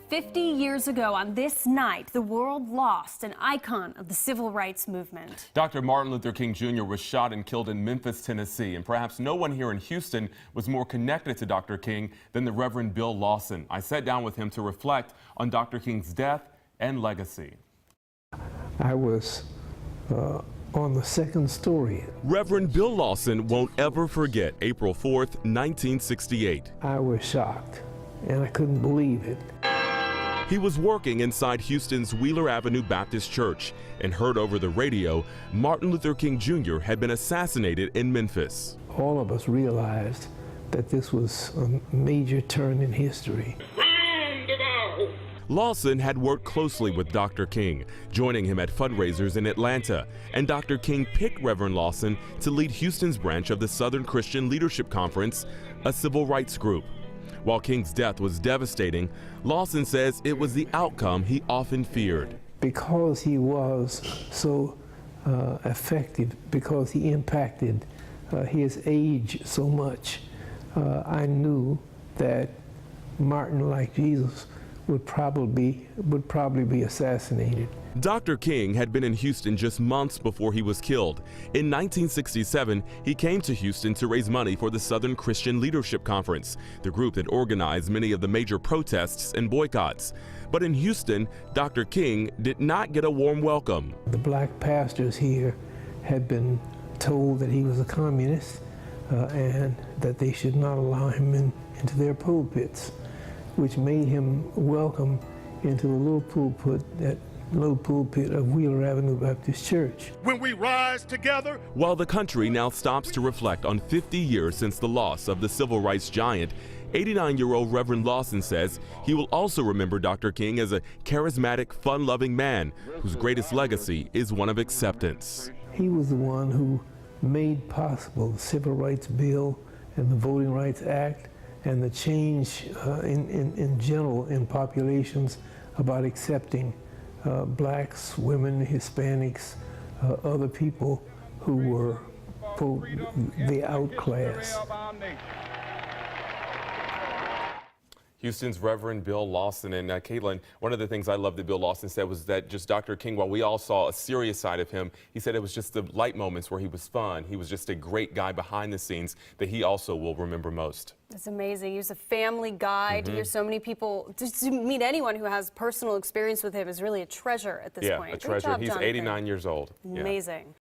50 years ago on this night, the world lost an icon of the civil rights movement. Dr. Martin Luther King Jr. was shot and killed in Memphis, Tennessee, and perhaps no one here in Houston was more connected to Dr. King than the Reverend Bill Lawson. I sat down with him to reflect on Dr. King's death and legacy. I was on the second story. Reverend Bill Lawson won't ever forget April 4th, 1968. I was shocked, and I couldn't believe it. He was working inside Houston's Wheeler Avenue Baptist Church and heard over the radio Martin Luther King Jr. had been assassinated in Memphis. All of us realized that this was a major turn in history. Lawson had worked closely with Dr. King, joining him at fundraisers in Atlanta, and Dr. King picked Reverend Lawson to lead Houston's branch of the Southern Christian Leadership Conference, a civil rights group. While King's death was devastating, Lawson says it was the outcome he often feared. Because he was so effective, because he impacted his age so much, I knew that Martin, like Jesus, would probably be assassinated. Dr. King had been in Houston just months before he was killed. In 1967, he came to Houston to raise money for the Southern Christian Leadership Conference, the group that organized many of the major protests and boycotts. But in Houston, Dr. King did not get a warm welcome. The black pastors here had been told that he was a communist and that they should not allow him into their pulpits, which made him welcome into the little pulpit of Wheeler Avenue Baptist Church. When we rise together. While the country now stops to reflect on 50 years since the loss of the civil rights giant, 89-year-old Reverend Lawson says he will also remember Dr. King as a charismatic, fun-loving man whose greatest legacy is one of acceptance. He was the one who made possible the Civil Rights Bill and the Voting Rights Act and the change in general in populations about accepting blacks, women, Hispanics, other people who were, quote, the outclass. Houston's Reverend Bill Lawson. And Caitlin, one of the things I love that Bill Lawson said was that just Dr. King, while we all saw a serious side of him, he said it was just the light moments where he was fun. He was just a great guy behind the scenes that he also will remember most. It's amazing. He was a family guy. To hear so many people, just to meet anyone who has personal experience with him is really a treasure at this point. Yeah, a treasure. He's 89 years old. Amazing.